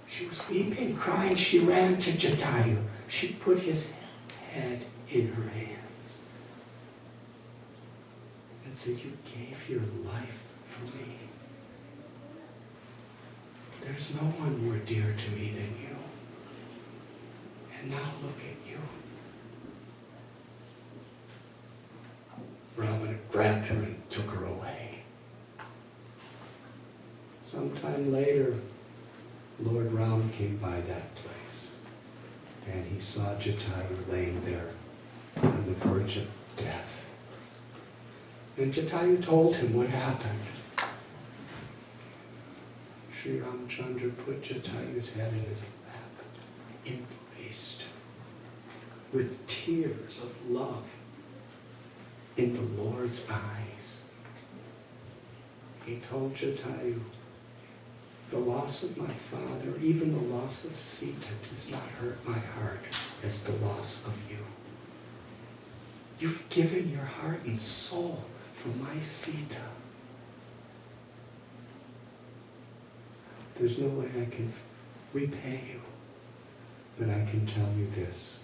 She was weeping, crying. She ran to Jatayu. She put his head in her hands and said, "You gave your life for me. There's no one more dear to me than you. And now look at you." Ravana grabbed her and took her away. Sometime later, Lord Ram came by that place, and he saw Jatayu laying there on the verge of death. And Jatayu told him what happened. Sri Ramchandra put Jatayu's head in his lap, embraced him with tears of love in the Lord's eyes. He told Jatayu, "The loss of my father, even the loss of Sita, does not hurt my heart as the loss of you. You've given your heart and soul for my Sita. There's no way I can repay you, but I can tell you this.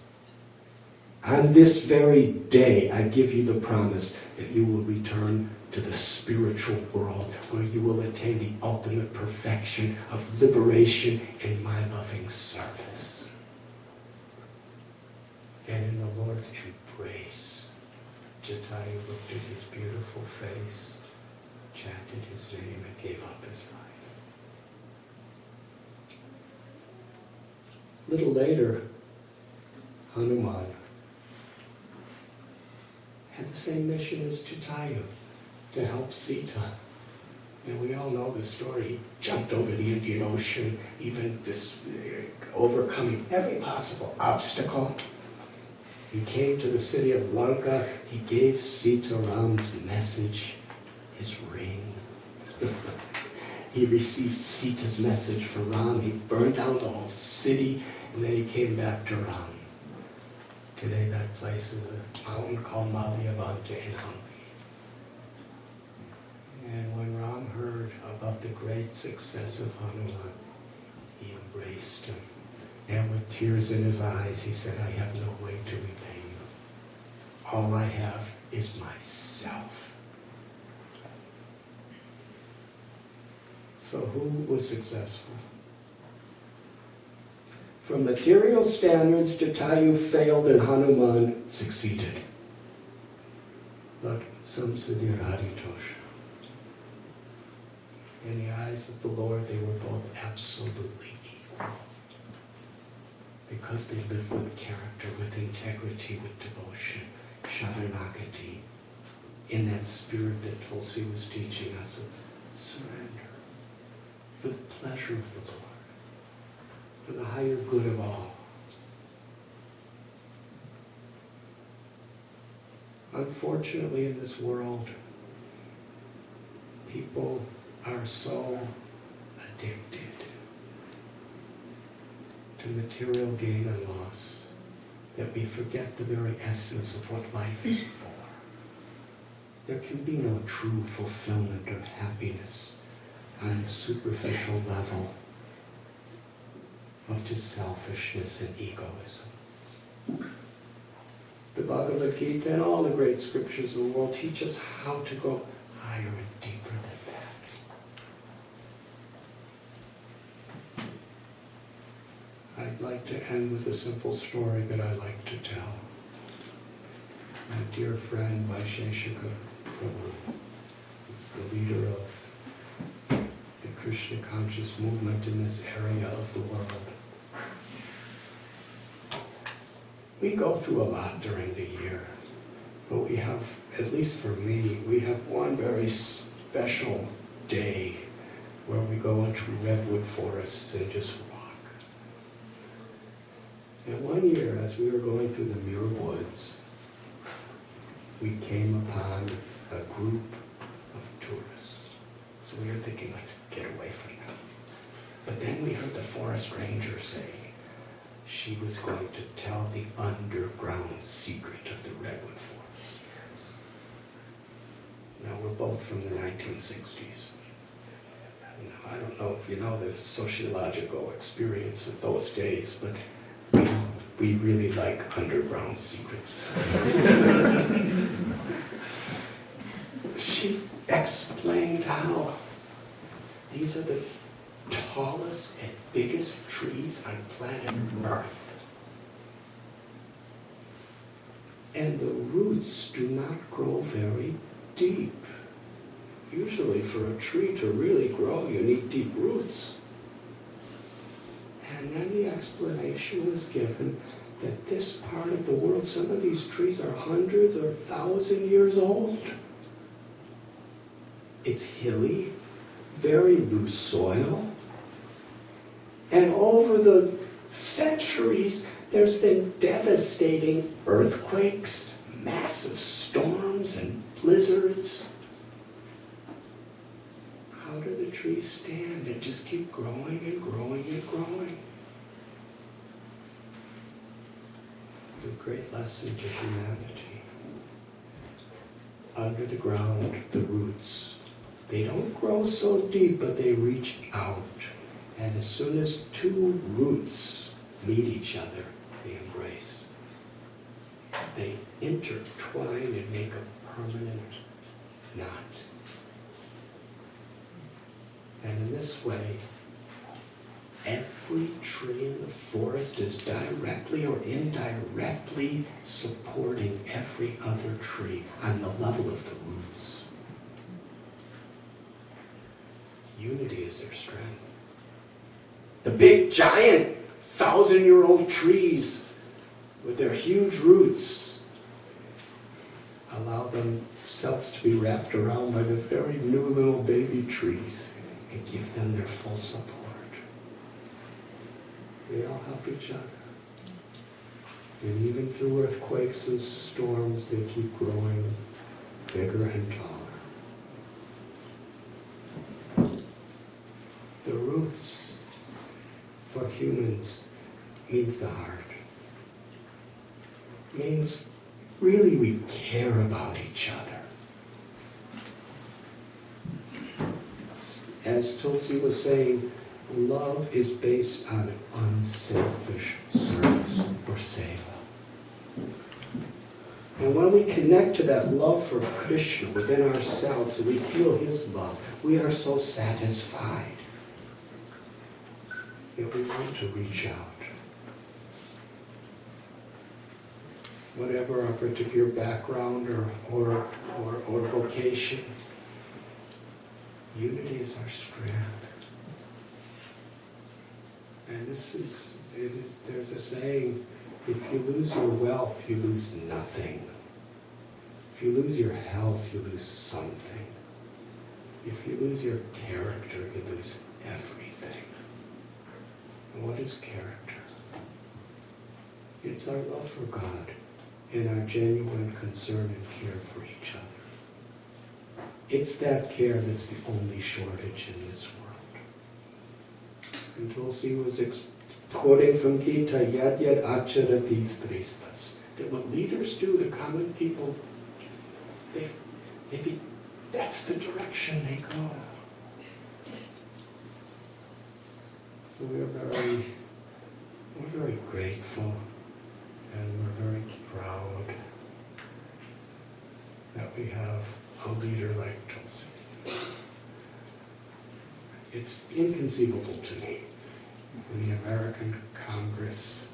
On this very day, I give you the promise that you will return to the spiritual world where you will attain the ultimate perfection of liberation in my loving service." And in the Lord's embrace, Jatayu looked at his beautiful face, chanted his name, and gave up his life. A little later, Hanuman had the same mission as Jatayu, to help Sita. And we all know the story. He jumped over the Indian Ocean, even overcoming every possible obstacle. He came to the city of Lanka. He gave Sita Ram's message, his ring. He received Sita's message for Ram. He burned down the whole city, and then he came back to Ram. Today that place is a mountain called Malyavanta in Hampi. And when Ram heard about the great success of Hanuman, he embraced him. And with tears in his eyes, he said, "I have no way to repay you. All I have is myself." So who was successful? From material standards, Jatayu failed and Hanuman succeeded. But Samsiddhir Haritosha. In the eyes of the Lord, they were both absolutely equal. Because they lived with character, with integrity, with devotion, sharanagati, in that spirit that Tulsi was teaching us of surrender, for the pleasure of the Lord, for the higher good of all. Unfortunately, in this world, people are so addicted to material gain and loss that we forget the very essence of what life is for. There can be no true fulfillment or happiness on a superficial level of just selfishness and egoism. The Bhagavad Gita and all the great scriptures of the world teach us how to go higher and deeper than that. I'd like to end with a simple story that I like to tell. My dear friend Vaisheshika Prabhu is the leader of the Krishna conscious movement in this area of the world. We go through a lot during the year, but we have, at least for me, we have one very special day where we go into redwood forests and just walk. And one year, as we were going through the Muir Woods, we came upon a group of tourists. So we were thinking, let's get away from them. But then we heard the forest ranger say she was going to tell the underground secret of the redwood forest. Now, we're both from the 1960s. Now, I don't know if you know the sociological experience of those days, but we really like underground secrets. She explained how these are the tallest and biggest trees on planet Earth. And the roots do not grow very deep. Usually for a tree to really grow, you need deep roots. And then the explanation was given that this part of the world, some of these trees are hundreds or 1,000 years old. It's hilly, very loose soil. And over the centuries, there's been devastating earthquakes, massive storms and blizzards. How do the trees stand and just keep growing and growing and growing? It's a great lesson to humanity. Under the ground, the roots, they don't grow so deep, but they reach out. And as soon as two roots meet each other, they embrace. They intertwine and make a permanent knot. And in this way, every tree in the forest is directly or indirectly supporting every other tree on the level of the roots. Unity is their strength. The big, giant, 1,000-year-old trees with their huge roots allow themselves to be wrapped around by the very new little baby trees and give them their full support. They all help each other. And even through earthquakes and storms, they keep growing bigger and taller. The roots for humans means the heart. Means really we care about each other. As Tulsi was saying, love is based on unselfish service or seva. And when we connect to that love for Krishna within ourselves, and we feel his love, we are so satisfied that we want to reach out. Whatever our particular background or vocation, unity is our strength. And there's a saying, if you lose your wealth, you lose nothing. If you lose your health, you lose something. If you lose your character, you lose everything. And what is character? It's our love for God and our genuine concern and care for each other. It's that care that's the only shortage in this world. And Tulsi was quoting from Gita, Yad Yad Acharati Stristas, that what leaders do, the common people, that's the direction they go. So we're very grateful and we're very proud that we have a leader like Tulsi. It's inconceivable to me. In the American Congress,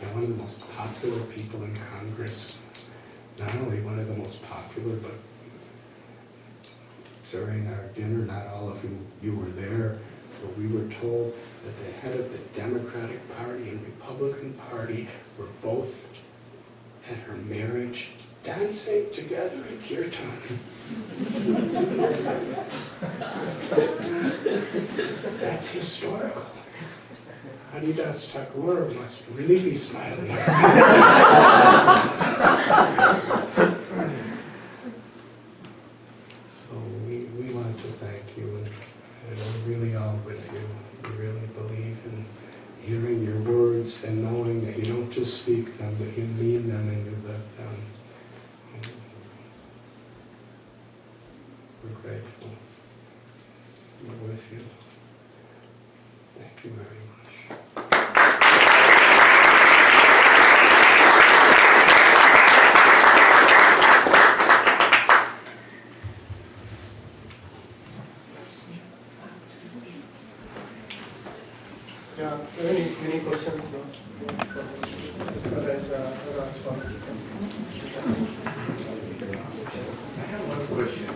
and one of the most popular people in Congress, not only one of the most popular, but during our dinner, not all of you were there, but we were told that the head of the Democratic Party and Republican Party were both at her marriage dancing together in kirtan. That's historical. Haridas Thakur must really be smiling. So we want to thank you, and we're really all with you. We really believe in hearing your words and knowing that you don't just speak them, but you mean them and you live them. We're grateful. We're with you. Thank you very much. Yeah, any questions? Otherwise, I have one question.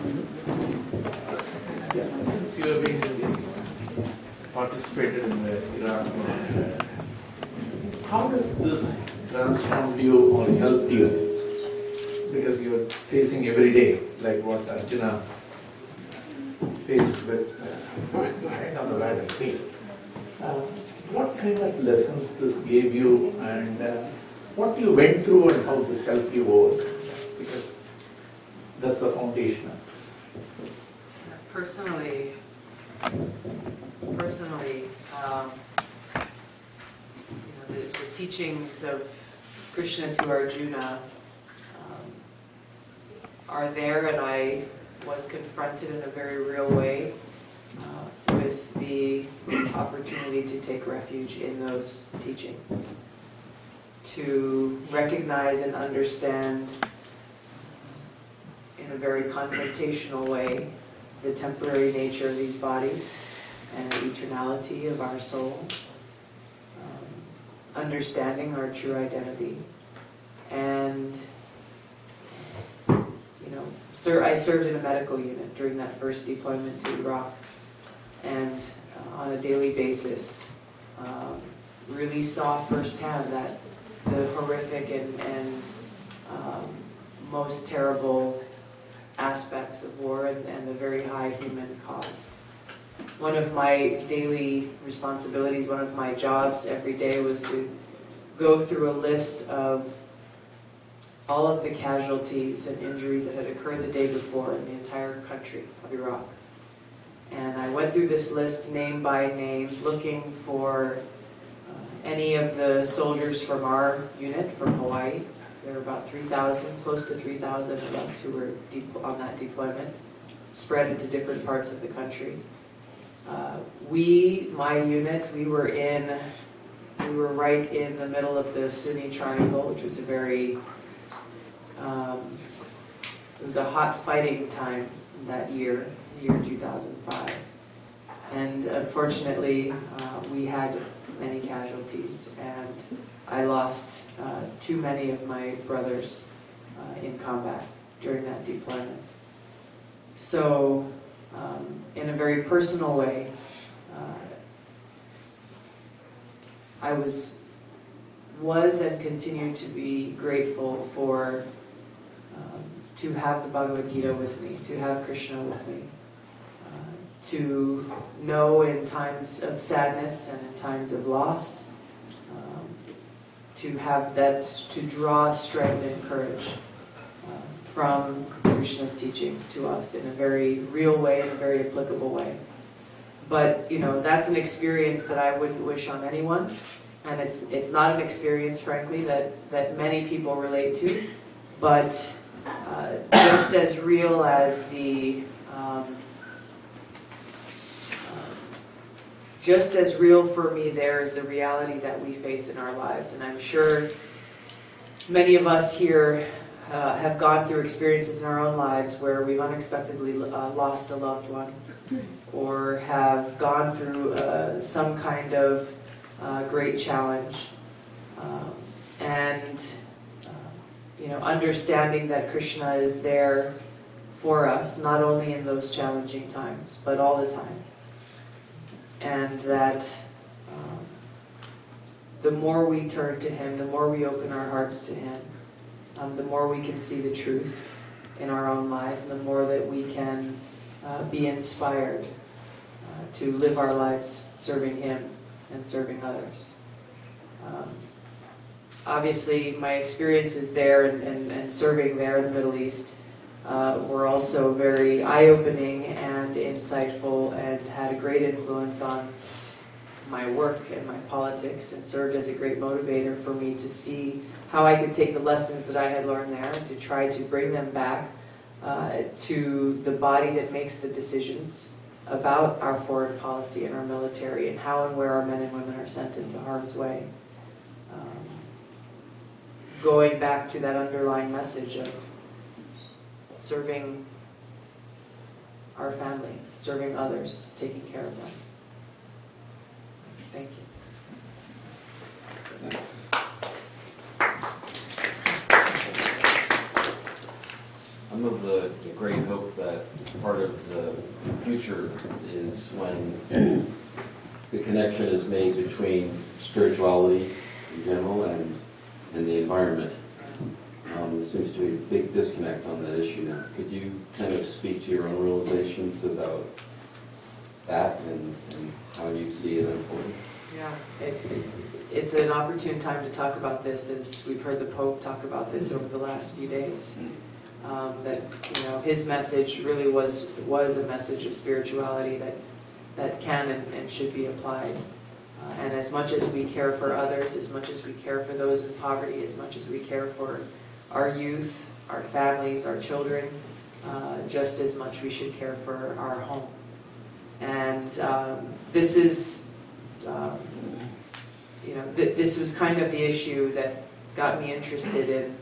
Since you have been participated in the Iraq, how does this transform you or help you? Because you're facing every day, like what Arjuna faced with right on the battlefield. What kind of lessons this gave you, and what you went through and how this helped you over? Because that's the foundation of this. Personally, the teachings of Krishna to Arjuna are there, and I was confronted in a very real way with the opportunity to take refuge in those teachings, to recognize and understand in a very confrontational way the temporary nature of these bodies and the eternality of our soul, understanding our true identity. And I served in a medical unit during that first deployment to Iraq, and on a daily basis really saw firsthand that the horrific and most terrible aspects of war and the very high human cost. One of my daily responsibilities, one of my jobs every day was to go through a list of all of the casualties and injuries that had occurred the day before in the entire country of Iraq. And I went through this list name by name, looking for any of the soldiers from our unit from Hawaii. There were about 3,000, close to 3,000 of us who were on that deployment, spread into different parts of the country. My unit, we were right in the middle of the Sunni Triangle, which was it was a hot fighting time that year, the year 2005. And unfortunately, we had many casualties, and I lost too many of my brothers in combat during that deployment. So, in a very personal way, I was and continue to be grateful for to have the Bhagavad Gita with me, to have Krishna with me, to know in times of sadness and in times of loss, to have that, to draw strength and courage from Krishna's teachings to us in a very real way, in a very applicable way. But, that's an experience that I wouldn't wish on anyone, and it's not an experience, frankly, that many people relate to, but just as real as just as real for me there is the reality that we face in our lives. And I'm sure many of us here have gone through experiences in our own lives where we've unexpectedly lost a loved one, or have gone through some kind of great challenge. Understanding that Krishna is there for us, not only in those challenging times, but all the time. And that the more we turn to Him, the more we open our hearts to Him, the more we can see the truth in our own lives, and the more that we can be inspired to live our lives serving Him and serving others. Obviously, my experiences there and serving there in the Middle East were also very eye-opening and insightful, and had a great influence on my work and my politics, and served as a great motivator for me to see how I could take the lessons that I had learned there and to try to bring them back to the body that makes the decisions about our foreign policy and our military and how and where our men and women are sent into harm's way. Going back to that underlying message of serving our family, serving others, taking care of them. Thank you. I'm of the great hope that part of the future is when the connection is made between spirituality in general and the environment. There seems to be a big disconnect on that issue now. Could you kind of speak to your own realizations about that and how you see it unfolding? Yeah, it's an opportune time to talk about this, as we've heard the Pope talk about this over the last few days. That his message really was a message of spirituality that can and should be applied. And as much as we care for others, as much as we care for those in poverty, as much as we care for our youth, our families, our children, just as much we should care for our home. And this is, this was kind of the issue that got me interested in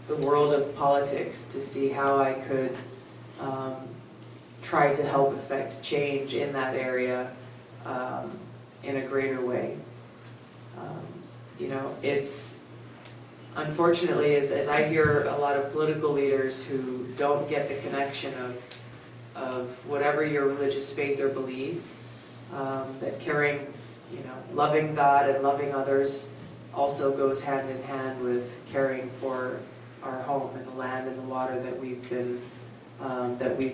the world of politics, to see how I could try to help affect change in that area in a greater way. It's unfortunately, as I hear a lot of political leaders who don't get the connection of whatever your religious faith or belief, that caring, loving God and loving others also goes hand in hand with caring for our home and the land and the water that we've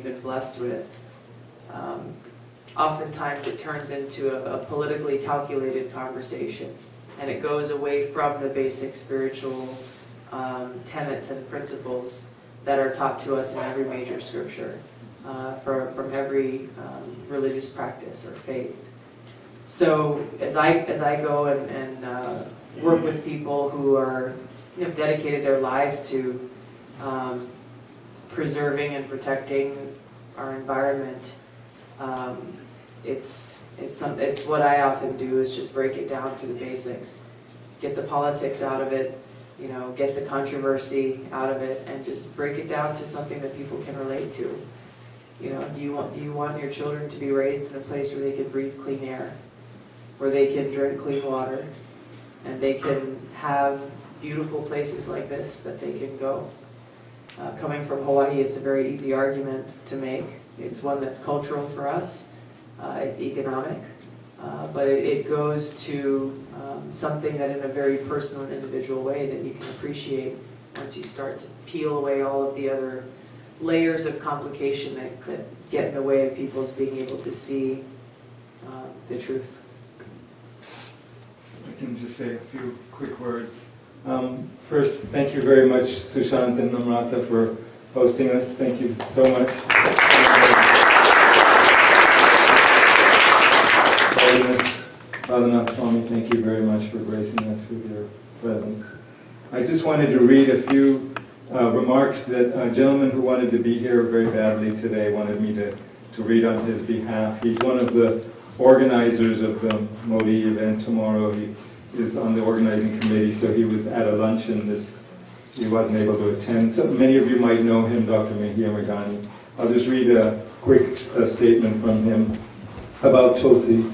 been blessed with. Oftentimes it turns into a politically calculated conversation, and it goes away from the basic spiritual tenets and principles that are taught to us in every major scripture, from every religious practice or faith. So as I go and work with people who are dedicated their lives to preserving and protecting our environment, it's what I often do, is just break it down to the basics, get the politics out of it, get the controversy out of it, and just break it down to something that people can relate to. Do you want your children to be raised in a place where they can breathe clean air, where they can drink clean water, and they can have beautiful places like this that they can go? Coming from Hawaii, it's a very easy argument to make. It's one that's cultural for us. It's economic. But it goes to something that in a very personal and individual way that you can appreciate once you start to peel away all of the other layers of complication that get in the way of people's being able to see the truth. I can just say a few quick words. First, thank you very much, Sushant and Namrata, for hosting us. Thank you so much. Radhanath Swami, thank you very much for gracing us with your presence. I just wanted to read a few remarks that a gentleman who wanted to be here very badly today wanted me to read on his behalf. He's one of the organizers of the Modi event tomorrow. He is on the organizing committee, so he was at a luncheon. He wasn't able to attend. So many of you might know him, Dr. Mihir Megani. I'll just read a quick statement from him about Tulsi.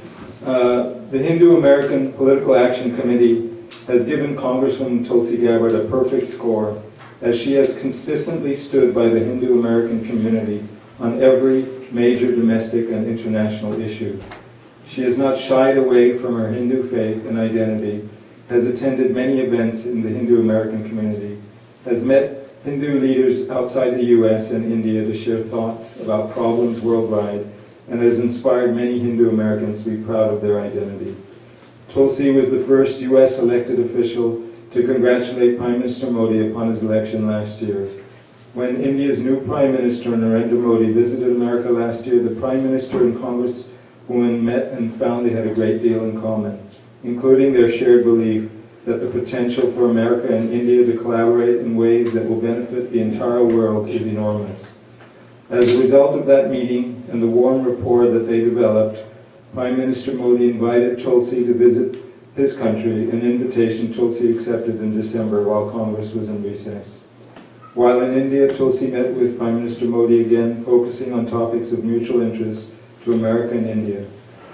The Hindu American Political Action Committee has given Congresswoman Tulsi Gabbard a perfect score, as she has consistently stood by the Hindu American community on every major domestic and international issue. She has not shied away from her Hindu faith and identity, has attended many events in the Hindu American community, has met Hindu leaders outside the US and India to share thoughts about problems worldwide, and has inspired many Hindu Americans to be proud of their identity. Tulsi was the first US elected official to congratulate Prime Minister Modi upon his election last year. When India's new Prime Minister, Narendra Modi, visited America last year, the Prime Minister and Congresswoman met and found they had a great deal in common, including their shared belief that the potential for America and India to collaborate in ways that will benefit the entire world is enormous. As a result of that meeting and the warm rapport that they developed, Prime Minister Modi invited Tulsi to visit his country, an invitation Tulsi accepted in December while Congress was in recess. While in India, Tulsi met with Prime Minister Modi again, focusing on topics of mutual interest to America and India.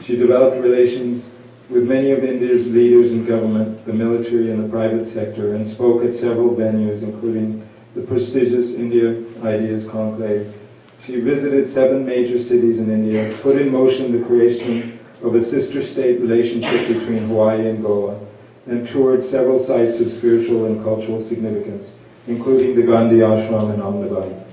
She developed relations with many of India's leaders in government, the military, and the private sector, and spoke at several venues, including the prestigious India Ideas Conclave. She visited 7 major cities in India, put in motion the creation of a sister-state relationship between Hawaii and Goa, and toured several sites of spiritual and cultural significance, including the Gandhi Ashram in Ahmedabad.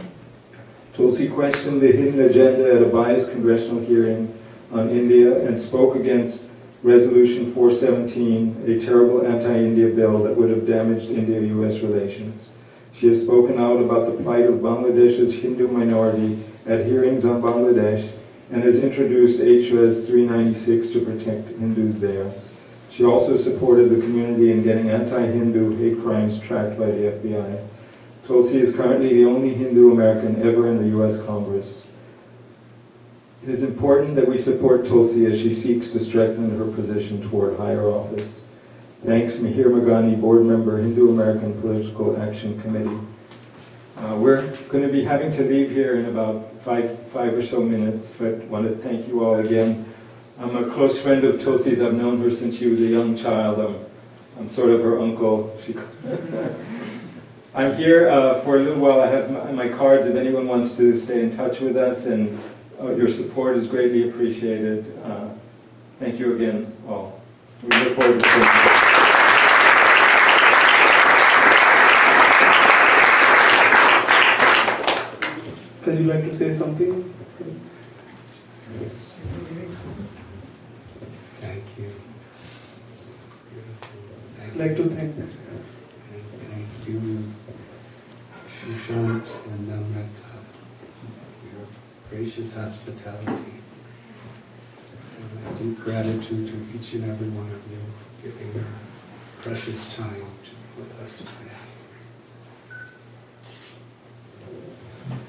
Tulsi questioned the hidden agenda at a biased congressional hearing on India and spoke against Resolution 417, a terrible anti-India bill that would have damaged India-US relations. She has spoken out about the plight of Bangladesh's Hindu minority at hearings on Bangladesh and has introduced HRES 396 to protect Hindus there. She also supported the community in getting anti-Hindu hate crimes tracked by the FBI. Tulsi is currently the only Hindu American ever in the US Congress. It is important that we support Tulsi as she seeks to strengthen her position toward higher office. Thanks, Mihir Magani, Board Member, Hindu American Political Action Committee. We're going to be having to leave here in about five or so minutes, but I want to thank you all again. I'm a close friend of Tulsi's. I've known her since she was a young child. I'm sort of her uncle. I'm here for a little while. I have my cards if anyone wants to stay in touch with us, and your support is greatly appreciated. Thank you again, all. We look forward to seeing you. Would you like to say something? Thank you. I'd like to thank Thank you, Shishant and Namrata, for your gracious hospitality. And my deep gratitude to each and every one of you for giving your precious time to be with us today.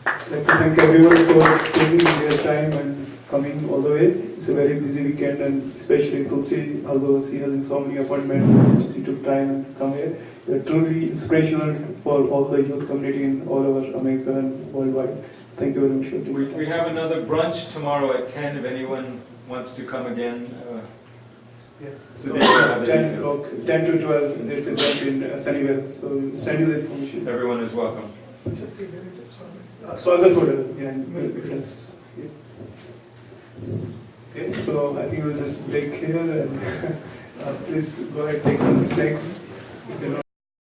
I'd like to thank everyone for taking their time and coming all the way. It's a very busy weekend, and especially Tulsi, although she has so many appointments, she took time and come here. You're truly inspirational for all the youth community in all over America and worldwide. Thank you very much for taking time. We have another brunch tomorrow at 10 if anyone wants to come again. Yeah. So So they have the 10 details. o'clock, 10 to 12, there's a brunch in Sunnyvale, so we'll send you the information. Everyone is welcome. Swagat Hotel, yeah, yes. Yeah. Okay, so I think we'll just break here and please go ahead, take some snacks. If you don't